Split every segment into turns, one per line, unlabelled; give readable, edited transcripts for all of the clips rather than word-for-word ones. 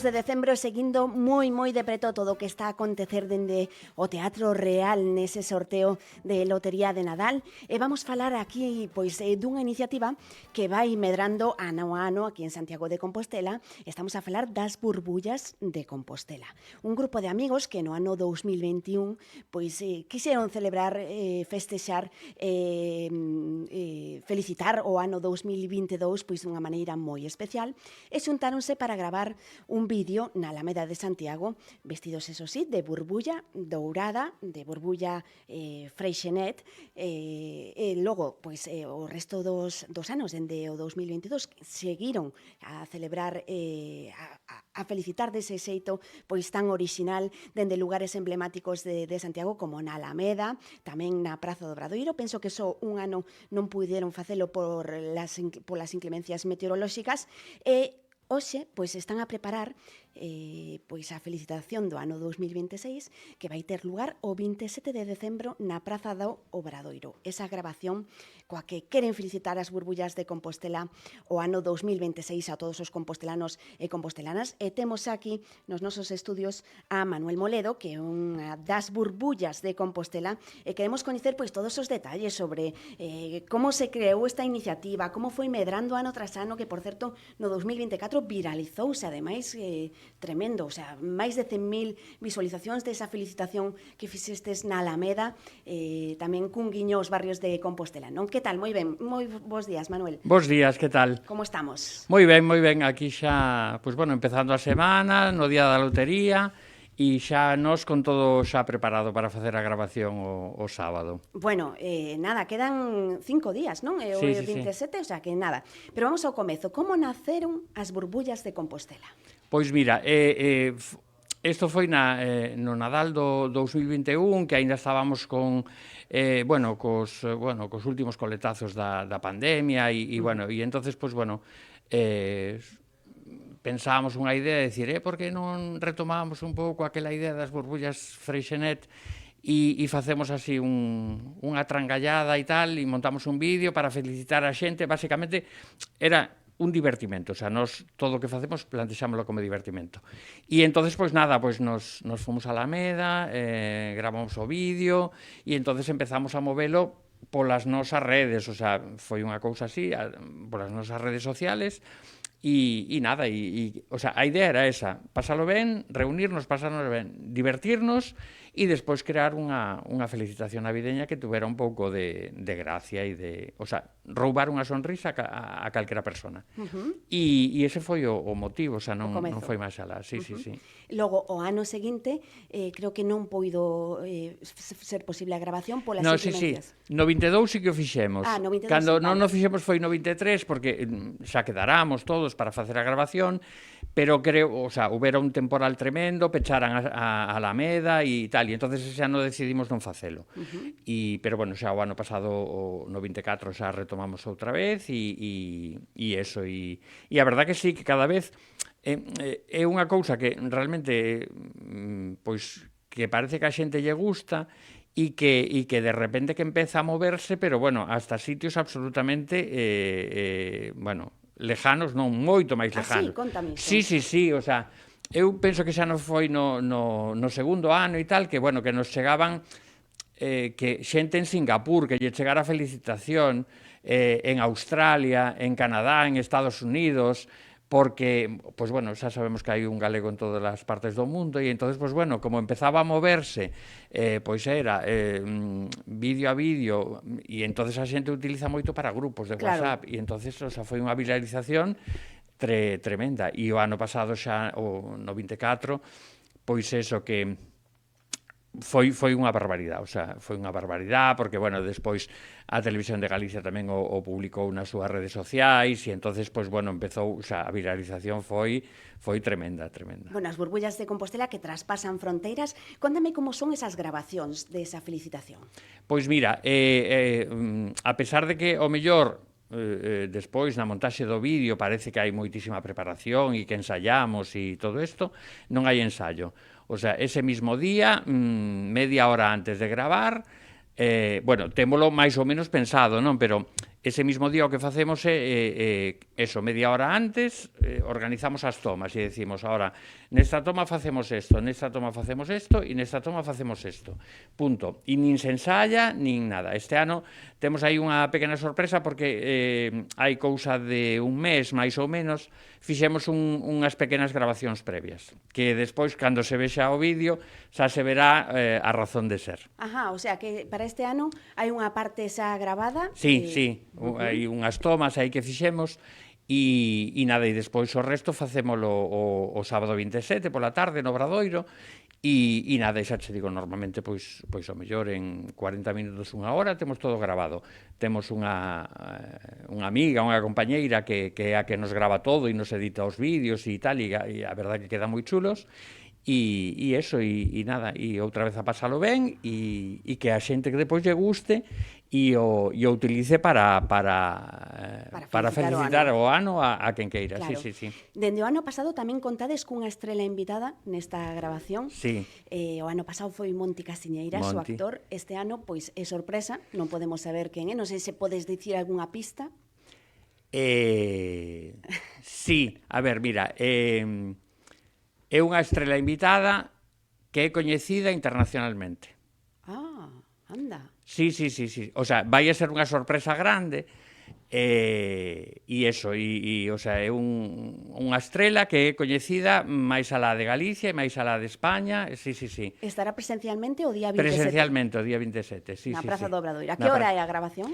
de decembro seguindo moi de preto todo o que está a acontecer dende o Teatro Real nese sorteo de Lotería de Nadal e vamos falar aquí dunha iniciativa que vai medrando ano a ano aquí en Santiago de Compostela. Estamos a falar das burbullas de Compostela. Un grupo de amigos que no ano 2021 quixeron celebrar, festexar, felicitar o ano 2022 dunha maneira moi especial e xuntáronse para gravar un vídeo na Alameda de Santiago vestidos, eso sí, de burbulla dourada, de burbulla freixenet e logo, o resto dos anos, dende o 2022, seguiron a celebrar, a felicitar dese xeito tan orixinal dende lugares emblemáticos de Santiago como na Alameda, tamén na Praza do Obradoiro. Penso que só un ano non puderon facelo polas inclemencias meteorolóxicas e hoxe están a preparar a felicitación do ano 2026 que vai ter lugar o 27 de decembro na Praza do Obradoiro. Esa grabación coa que queren felicitar as burbullas de Compostela o ano 2026 a todos os compostelanos e compostelanas. E temos aquí nos nosos estudios a Manuel Moledo, que é unha das burbullas de Compostela, e queremos coñecer todos os detalles sobre como se creou esta iniciativa, como foi medrando ano tras ano, que por certo no 2024 viralizouse, ademais tremendo, máis de 100.000 visualizacións desa felicitación que fixestes na Alameda, tamén cun guiño aos barrios de Compostela, non? Que tal? Moi ben, moi bons días, Manuel.
Bos días, que tal?
Como estamos?
Moi ben, aquí xa, empezando a semana, no día da lotería, e xa nos con todo xa preparado para facer a grabación o sábado.
Bueno, nada, quedan 5 días, non? É o 27, o sea que nada. Pero vamos ao comezo. Como naceron as burbullas de Compostela?
Pois mira, isto foi no Nadal do 2021, que aínda estábamos cos últimos coletazos da pandemia e entonces, pensábamos unha idea de dicir, por que non retomamos un pouco aquela idea das burbullas freixenet e facemos así unha trangallada e tal, e montamos un vídeo para felicitar a xente. Basicamente, era un divertimento, nos todo o que facemos plantexámoslo como divertimento. E entonces, nos fomos a Alameda, gravamos o vídeo e entonces empezamos a movelo polas nosas redes, foi unha cousa así, polas nosas redes sociales. E nada, a idea era esa, pasalo ben, reunirnos, pasarnos ben, divertirnos e despois crear unha felicitación navideña que tuvera un pouco de gracia e de, roubar unha sonrisa a calquera persona. E ese foi o motivo, non foi máis alá. Sí.
Logo, o ano seguinte, creo que non poido ser posible a grabación polas inclemencias.
No 22 sí que o fixemos.
No 22,
cando non o fixemos foi no 23, porque xa quedáramos todos para facer a grabación, pero creo, houbera un temporal tremendo, pecharan a Alameda e tal, e entonces xa non decidimos non facelo. Pero xa o ano pasado, no 24, xa retomamos outra vez e a verdad que sí, que cada vez é unha cousa que realmente que parece que a xente lle gusta e que de repente que empeza a moverse, pero hasta sitios absolutamente lejanos, non moito máis lejanos.
Contame iso.
Sí, eu penso que xa non foi no segundo ano e tal, que nos chegaban que xente en Singapur, que lle chegara a felicitación, en Australia, en Canadá, en Estados Unidos, porque, xa sabemos que hai un galego en todas as partes do mundo, e entonces, como empezaba a moverse, era vídeo a vídeo, e entonces a xente utiliza moito para grupos de WhatsApp, e entonces, foi unha viralización tremenda. E o ano pasado xa, no 24, eso que foi unha barbaridade, foi unha barbaridade, porque, despois a Televisión de Galicia tamén o publicou nas súas redes sociais, e entonces, empezou, a viralización foi tremenda.
As burbullas de Compostela que traspasan fronteiras. Contame como son esas grabacións desa felicitación.
Pois mira, a pesar de que, o mellor, despois na montaxe do vídeo parece que hai moitísima preparación e que ensaiamos e todo isto, non hai ensayo. Ese mismo día, media hora antes de gravar, témolo máis ou menos pensado, non? Pero ese mismo día o que facemos é eso, media hora antes, organizamos as tomas e decimos, ahora, nesta toma facemos isto, nesta toma facemos isto e nesta toma facemos isto. Punto. E nin se ensaya, nin nada. Este ano temos aí unha pequena sorpresa porque hai cousa de un mes, máis ou menos, fixemos unhas pequenas grabacións previas, que despois, cando se vexa o vídeo, xa se verá a razón de ser.
Ajá, o sea que para este ano hai unha parte xa grabada.
Sí, sí, hai unhas tomas aí que fixemos e nada, e despois o resto facémolo o sábado 27 pola tarde no Obradoiro e nada, e xa che digo, normalmente pois ao mellor en 40 minutos, unha hora, temos todo grabado. Temos unha amiga, unha compañeira que é a que nos grava todo e nos edita os vídeos e tal, e a verdade que quedan moi chulos. E eso, e nada, e outra vez a pasalo ben e que a xente que depois lle guste e o utilice para felicitar o ano a quen queira.
Claro.
Sí.
Dende o ano pasado tamén contades cunha estrela invitada nesta grabación.
Sí.
O ano pasado foi Monti Casiñeiras, o actor. Este ano, pois, é sorpresa, non podemos saber quen é. Non sei se podes dicir algunha pista.
Sí, a ver, mira, é unha estrela invitada que é coñecida internacionalmente.
Ah, anda.
Sí. O sea, vai a ser unha sorpresa grande e eso, o sea, é unha estrela que é coñecida máis alá de Galicia e máis alá de España. Sí.
Estará presencialmente o día 27?
Presencialmente, o día 27, sí.
Na Praza do Obradoiro. A que hora é a grabación?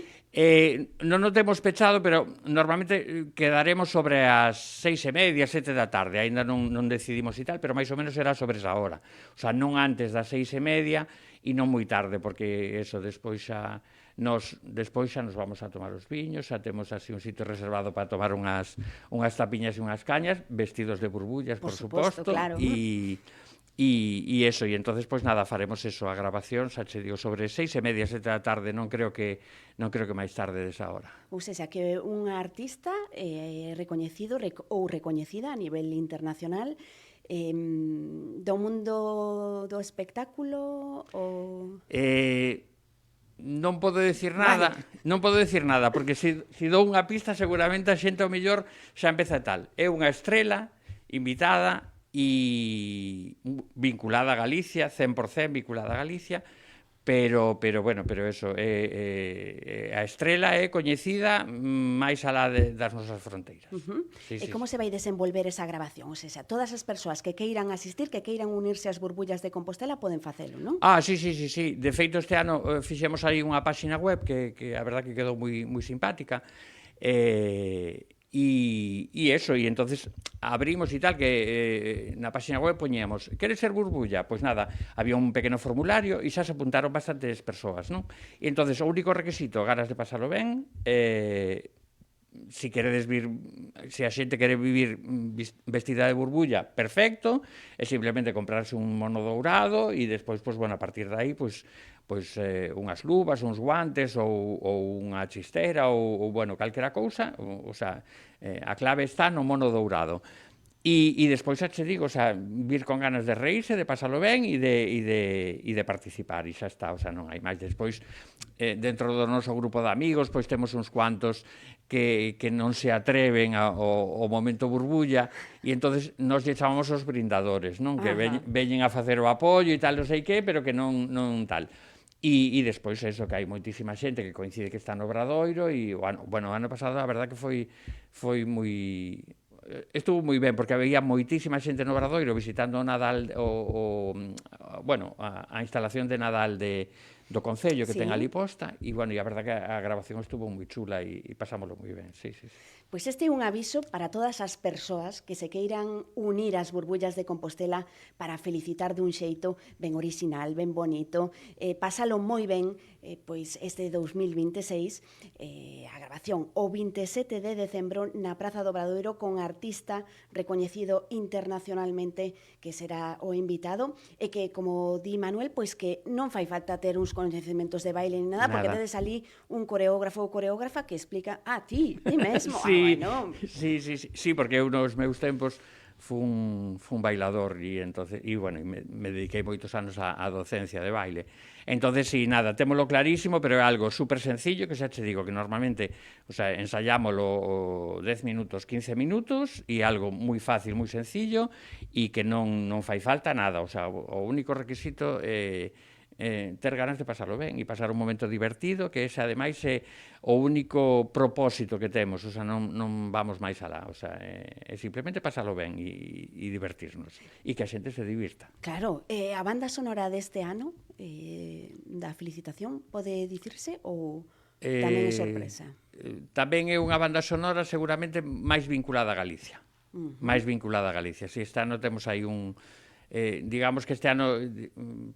Non o temos pechado, pero normalmente quedaremos sobre as 6:30, 7 da tarde. Ainda non decidimos e tal, pero máis ou menos será sobre esa hora. O sea, non antes das 6:30 e non moi tarde, porque eso, despois xa nos vamos a tomar os viños, xa temos así un sitio reservado para tomar unhas tapiñas e unhas cañas, vestidos de burbullas, por suposto,
claro.
E eso, e entonces pois nada, faremos eso, a grabación, xa che digo, sobre 6:30, 7 da tarde, non creo que máis tarde desa hora.
Ou seja, que un artista recoñecido ou recoñecida a nivel internacional do mundo do espectáculo ou...
Non podo decir nada, porque se dou unha pista seguramente a xente ao mellor xa empeza tal. É unha estrela invitada e vinculada a Galicia, 100% vinculada a Galicia, pero eso, a estrela é coñecida máis alá das nosas fronteiras.
E como se vai desenvolver esa grabación? O sea, todas as persoas que queiran asistir, que queiran unirse ás burbullas de Compostela, poden facelo, non?
Sí. De feito, este ano fixemos aí unha páxina web que a verdad que quedou moi simpática, e eso, e entonces abrimos e tal, que na páxina web poñíamos, queres ser burbulla? Pois nada, había un pequeno formulario e xa se apuntaron bastantes persoas, non? E entonces o único requisito, ganas de pasalo ben, se queredes vir, se a xente quere vivir vestida de burbulla, perfecto, é simplemente comprarse un mono dourado e despois, pois, bueno, a partir de aí, pois unhas luvas, uns guantes ou unha chistera ou bueno, calquera cousa, o sea, a clave está no mono dourado. E despois, xa che digo, o sea, vir con ganas de reírse, de pasalo ben e de participar, e xa está, o sea, non hai máis. Despois, dentro do noso grupo de amigos, pois temos uns cuantos que non se atreven ao momento burbulla, e entonces nos lle chamamos os brindadores, non? Que veñen a facer o apoio e tal, non sei que, pero que non tal. E despois eso, que hai moitísima xente que coincide que está no Obradoiro e, bueno, o ano pasado a verdad que foi moi... Estuvo moi ben, porque había moitísima xente no Obradoiro visitando o Nadal, bueno, a instalación de Nadal do Concello que ten ali posta, e, bueno, e a verdad que a grabación estuvo moi chula e pasámoslo moi ben, sí.
Pois este é un aviso para todas as persoas que se queiran unir ás burbullas de Compostela para felicitar dun xeito ben orixinal, ben bonito, pásalo moi ben, pois este 2026, a grabación o 27 de decembro na Praza do Obradoiro con artista recoñecido internacionalmente que será o invitado, e que, como di Manuel, pois que non fai falta ter uns coñecementos de baile ni nada, porque tedes ali un coreógrafo ou coreógrafa que explica, ti mesmo, bueno.
Sí, porque eu nos meus tempos fun bailador e bueno, me dediquei moitos anos á docencia de baile. Entonces, sí, nada, témolo clarísimo, pero é algo super sencillo, que xa te digo que normalmente, o sea, ensayámolo 10 minutos, 15 minutos, e algo moi fácil, moi sencillo, e que non fai falta nada, o sea, o único requisito é ter ganas de pasarlo ben e pasar un momento divertido, que ese ademais é o único propósito que temos, o sea, non vamos máis alá, o sea, é simplemente pasarlo ben e divertirnos e que a xente se divirta.
Claro, a banda sonora deste ano da felicitación pode dicirse ou tamén é sorpresa?
Tamén é unha banda sonora seguramente máis vinculada a Galicia. Máis vinculada a Galicia. Si este ano temos aí digamos que este ano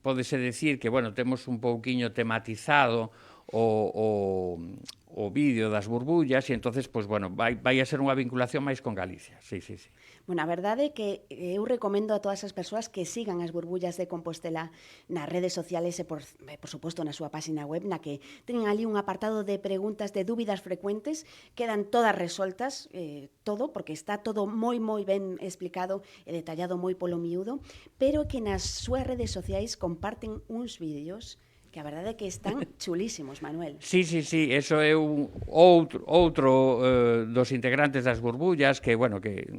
pódese decir que, bueno, temos un pouquiño tematizado o vídeo das burbullas e entonces, pois, bueno, vai a ser unha vinculación máis con Galicia. Sí.
Bueno, a verdade é que eu recomendo a todas as persoas que sigan as burbullas de Compostela nas redes sociales e, por suposto, na súa página web, na que teñen ali un apartado de preguntas, de dúbidas frecuentes, quedan todas resoltas, todo, porque está todo moi ben explicado e detallado moi polo miúdo, pero que nas súas redes sociais comparten uns vídeos que a verdade é que están chulísimos, Manuel.
Sí, eso é outro dos integrantes das burbullas que, bueno, que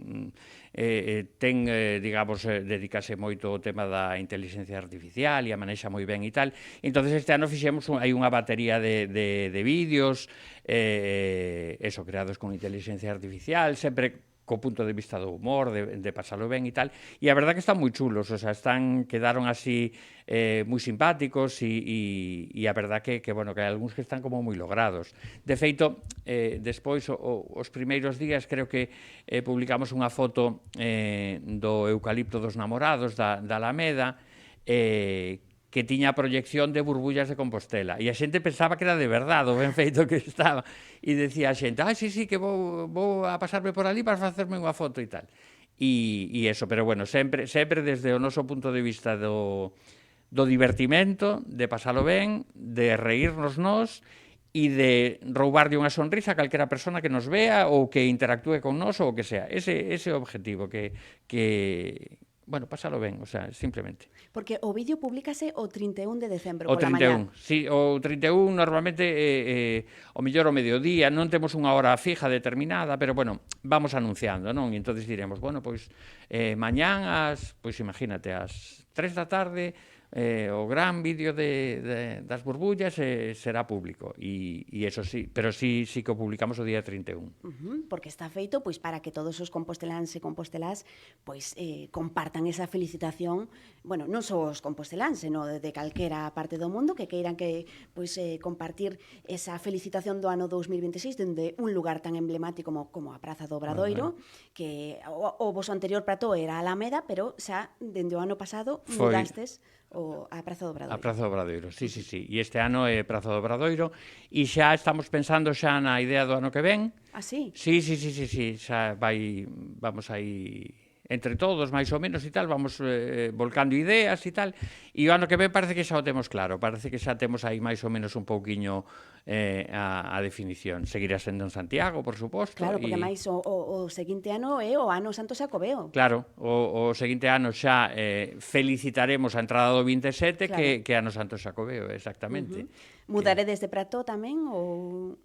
ten, digamos, dedicase moito ao tema da inteligencia artificial e a manexa moi ben e tal. Entonces este ano fixemos hai unha batería de vídeos, eso, creados con inteligencia artificial, sempre co punto de vista do humor, de pasalo ben e tal, e a verdad que están moi chulos, o sea, quedaron así moi simpáticos e a verdad que, bueno, que hai algúns que están como moi logrados. De feito, despois, os primeiros días, creo que publicamos unha foto do eucalipto dos namorados da Alameda, que tiña a proyección de burbullas de Compostela. E a xente pensaba que era de verdade o ben feito que estaba. E decía a xente, sí, que vou a pasarme por ali para facerme unha foto e tal. E eso, pero bueno, sempre desde o noso punto de vista do divertimento, de pasalo ben, de reírnos nós, e de roubarlle unha sonrisa a calquera persona que nos vea ou que interactúe con nós ou o que sea. Ese é o objetivo, que bueno, pasalo ben, o sea, simplemente.
Porque o vídeo publicase o 31 de decembro,
pola mañá. O 31, sí, o 31 normalmente o mellor o mediodía, non temos unha hora fija determinada, pero bueno, vamos anunciando, non? E entonces diremos, bueno, pois mañán pois imagínate, ás 3 da tarde, o gran vídeo das burbullas será público e eso sí, pero sí que o publicamos o día 31.
Porque está feito pois para que todos os composteláns e compostelás pois compartan esa felicitación, bueno, non só os composteláns, senón de calquera parte do mundo que queiran que pois compartir esa felicitación do ano 2026 dende un lugar tan emblemático como a Praza do Obradoiro, que o voso anterior plató era a Alameda, pero xa dende o ano pasado mudastes a Praza do Obradoiro.
A Praza do Obradoiro, sí. E este ano é Praza do Obradoiro e xa estamos pensando xa na idea do ano que ven.
Ah, sí?
Sí, xa vamos aí entre todos, máis ou menos e tal, vamos volcando ideas e tal, e o ano que ven parece que xa o temos claro, parece que xa temos aí máis ou menos un pouquiño a definición. Seguirá sendo en Santiago, por suposto.
Claro, porque máis o seguinte ano é o ano Santo Xacobeo.
Claro, o seguinte ano xa felicitaremos a entrada do 27, claro, que ano Santo Xacobeo, exactamente.
Mudaredes de plató tamén, ou...?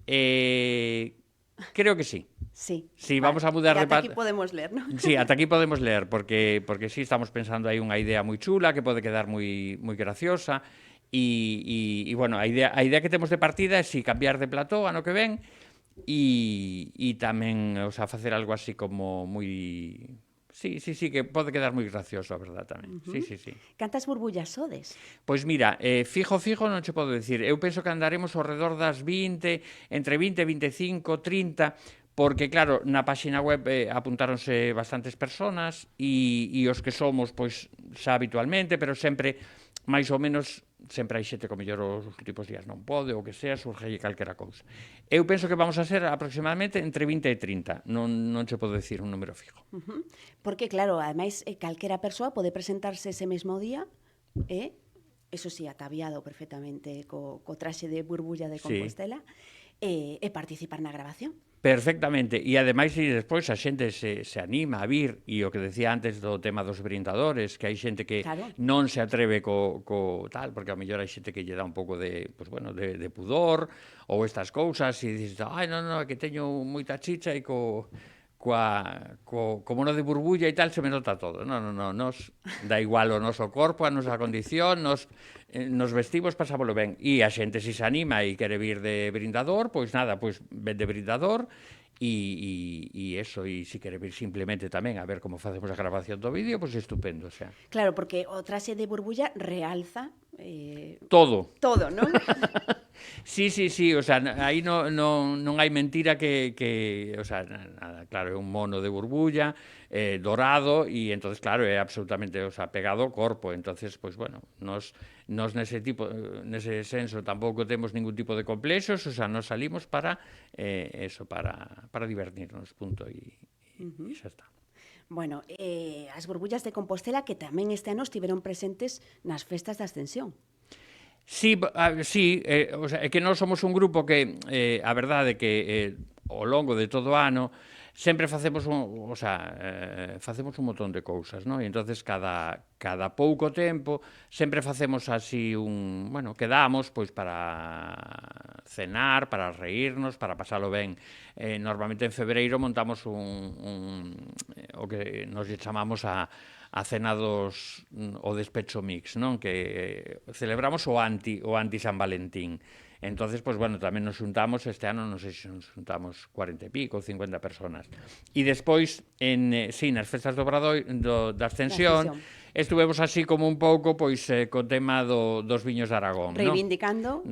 Creo que sí.
Sí,
vamos a mudar de
ata aquí podemos ler, ¿no?
Sí, ata aquí podemos ler, porque sí estamos pensando aí unha idea moi chula, que pode quedar moi graciosa, e bueno, a idea que temos de partida é si cambiar de plató ano que ven, e tamén, o sea, facer algo así como moi... Sí, que pode quedar moi gracioso, a verdad, tamén. Sí.
Cantas burbullas sodes?
Pois mira, fijo non che podo dicir. Eu penso que andaremos ao redor das 20, entre 20, 25, 30, porque, claro, na páxina web apuntáronse bastantes personas e os que somos, pois, xa habitualmente, pero sempre, máis ou menos, sempre hai xente que mellor os últimos días non pode, ou que sea, surge calquera cousa. Eu penso que vamos a ser aproximadamente entre 20 e 30, non che podo decir un número fijo.
Porque, claro, ademais, calquera persoa pode presentarse ese mesmo día eso sí, ataviado perfectamente co traxe de burbulla de Compostela, e participar na grabación.
Perfectamente, e ademais e despois a xente se anima a vir, e o que decía antes do tema dos brindadores, que hai xente que
Claro.
non se atreve co tal, porque ao mellor hai xente que lle dá un pouco de, pues, bueno, de pudor, ou estas cousas, e dices, ai, non, non, é que teño moita chicha e como no de burbulla e tal se me nota todo. Non, non, non, nos dá igual o noso corpo, a nosa condición, nos vestimos, pasámoslo ben. E a xente se anima e quere vir de brindador, pois nada, pois ven de brindador, e eso, e se quere vir simplemente tamén a ver como facemos a grabación do vídeo, pois estupendo, o sea.
Claro, porque o traxe de burbulla realza
Todo.
todo, non?
Sí, sí, sí, o sea, aí non hai mentira o sea, nada, claro, é un mono de burbulla, dorado, e entonces, claro, é absolutamente, o sea, pegado ao corpo, entonces, pues bueno, nos nese senso tampouco temos ningún tipo de complexos, o sea, nos salimos para para divertirnos, punto, e xa está.
Bueno, as burbullas de Compostela que tamén este ano estiveron presentes nas festas da Ascensión.
Sí, sí, o sea, é que nós somos un grupo que, a verdade que ao longo de todo o ano sempre facemos facemos un montón de cousas, non? E entonces cada pouco tempo sempre facemos así bueno, quedamos pois para cenar, para reírnos, para pasalo ben. Normalmente en febreiro montamos o que nos chamamos a cena o despecho mix, non? Que celebramos o anti San Valentín. Entonces, pues bueno, tamén nos xuntamos, este ano non sei se nos xuntamos 40 e pico, 50 personas. E despois, nas festas do Obradoiro, da Ascensión, estuvemos así como un pouco, pois, co tema dos viños de Aragón,
Reivindicando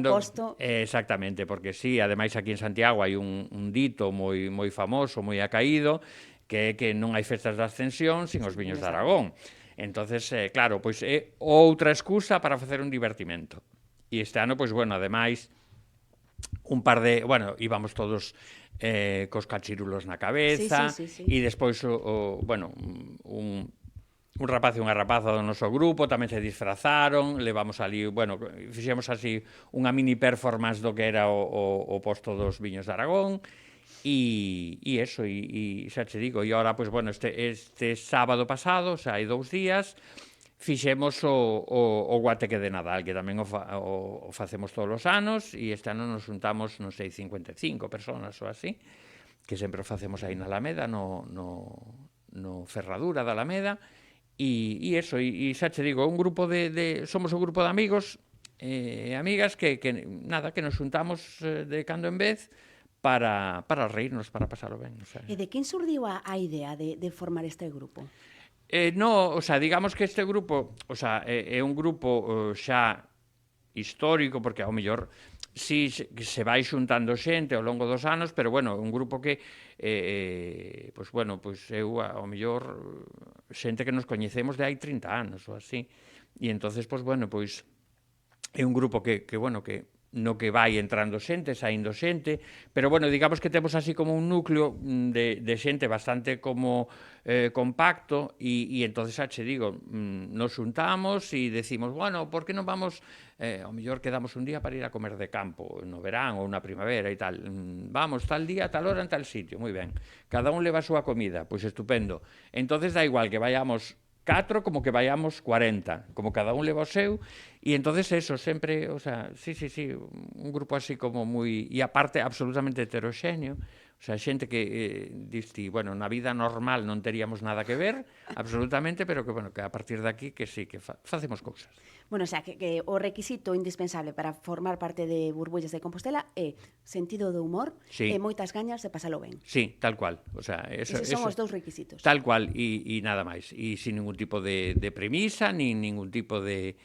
o
posto.
Exactamente, porque sí, ademais aquí en Santiago hai un dito moi famoso, moi acaído, que é que non hai festas de Ascensión sin os viños de Aragón. Entonces, claro, pois é outra excusa para facer un divertimento. E este ano, pois, bueno, ademais, íbamos todos cos cachirulos na cabeza, e despois, bueno, un rapaz e unha rapaza do noso grupo tamén se disfrazaron, levamos ali, bueno, fixemos así unha mini performance do que era o posto dos viños de Aragón, e eso, e xa te digo, e agora, pois, bueno, este sábado pasado, xa hai 2 días, fixemos o guateque de Nadal, que tamén o facemos todos os anos, e este ano nos juntamos, non sei, 55 personas ou así, que sempre o facemos aí na Alameda, no Ferradura da Alameda, e eso, e xa te digo, somos un grupo de amigos e amigas que nos juntamos de cando en vez para reírnos, para pasalo ben. O sea.
E de quen surdiu a idea de formar este grupo?
No, o sea, digamos que este grupo, o sea, é un grupo xa histórico, porque ao mellor si se vai xuntando xente ao longo dos anos, pero bueno, un grupo que pois bueno, pois eu ao mellor xente que nos coñecemos de hai 30 anos ou así. E entonces, pois bueno, pois é un grupo que bueno, que no que vai entrando xente, saindo xente, pero, bueno, digamos que temos así como un núcleo de xente bastante como compacto, e entonces, xa che digo, nos xuntamos e decimos, bueno, por que non vamos, ao mellor quedamos un día para ir a comer de campo, no verán ou na primavera e tal, vamos tal día, tal hora, en tal sitio, moi ben, cada un leva a súa comida, pois estupendo, entonces dá igual que vayamos 4 como que vayamos 40, como cada un leva o seu, e entonces eso, sempre, o sea, sí, un grupo así como moi, e aparte absolutamente heteroxéneo, o sea, xente que diste, bueno, na vida normal non teríamos nada que ver, absolutamente, pero que, bueno, que a partir de aquí que sí, que facemos cousas.
Bueno, o sea, que o requisito indispensable para formar parte de Burbullas de Compostela é sentido do humor e moitas gañas de pasalo ben.
Sí, tal cual. O sea,
esos son os dous requisitos.
Tal cual, e nada máis. E sin ningún tipo de premisa, nin ningún tipo de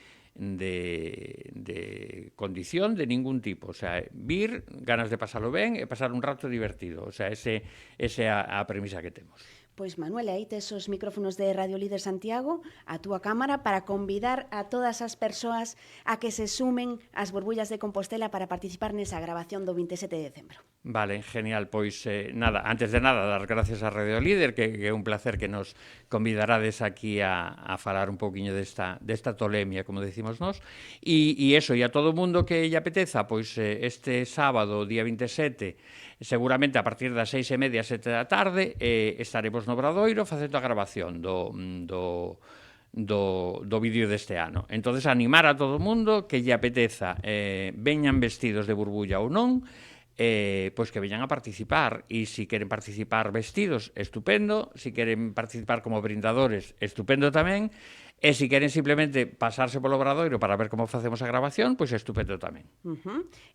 condición de ningún tipo. O sea, vir, ganas de pasalo ben e pasar un rato divertido. O sea, esa é a premisa que temos.
Pois, Manuel, aí tes os micrófonos de Radio Líder Santiago, a túa cámara, para convidar a todas as persoas a que se sumen ás Burbullas de Compostela para participar nesa grabación do 27 de decembro.
Vale, genial. Pois, nada, antes de nada, dar gracias a Radio Líder, que é un placer que nos convidarades aquí a falar un pouquiño desta tolemia, como decimos nós. E eso, e a todo o mundo que lle apeteza, pois este sábado, día 27, seguramente a partir das 6:30, 7 da tarde, estaremos no Obradoiro facendo a grabación do vídeo deste ano. Entonces animar a todo o mundo que lle apeteza, veñan vestidos de burbulla ou non, pois que veñan a participar, e se queren participar vestidos, estupendo, se queren participar como brindadores, estupendo tamén, e se queren simplemente pasarse polo Obradoiro para ver como facemos a grabación, pois estupendo tamén.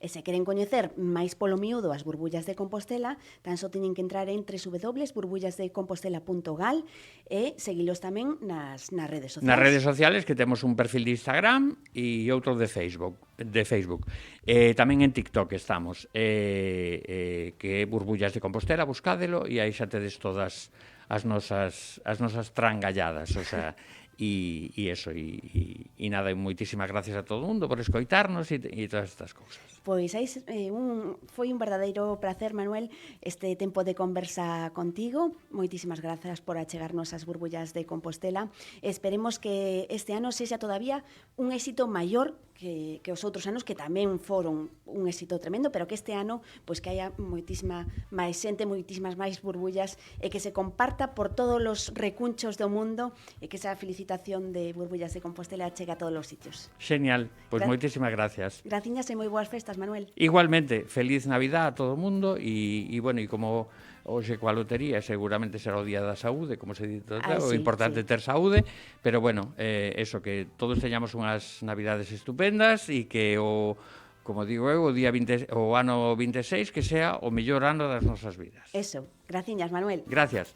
E se queren coñecer máis polo miúdo as burbullas de Compostela, tan só teñen que entrar en www.burbullasdecompostela.gal e seguilos tamén nas redes sociales.
Nas redes sociales, que temos un perfil de Instagram e outro de Facebook. Tamén en TikTok estamos, que é Burbullas de Compostela, buscádelo, e aí xa tedes todas as nosas trangalladas, o sea, e eso, e nada, moitísimas gracias a todo o mundo por escoitarnos e todas estas cousas.
Pois aí foi un verdadeiro placer, Manuel, este tempo de conversa contigo. Moitísimas grazas por achegarnos as burbullas de Compostela. Esperemos que este ano sexa todavía un éxito maior que os outros anos, que tamén foron un éxito tremendo, pero que este ano pois que haya moitísima máis xente, moitísimas máis burbullas, e que se comparta por todos os recunchos do mundo, e que esa felicitación de Burbullas de Compostela chegue a todos os sitios.
Genial, pois moitísimas gracias.
Graciñas e moi boas festas, Manuel.
Igualmente, feliz Navidad a todo o mundo, e bueno, e como hoxe coa lotería seguramente será o Día da Saúde, como se dito, o importante ter saúde, pero bueno, eso, que todos teñamos unhas Navidades estupendas e que como digo eu, o ano 26 que sea o mellor ano das nosas vidas.
Eso, graciñas, Manuel.
Gracias.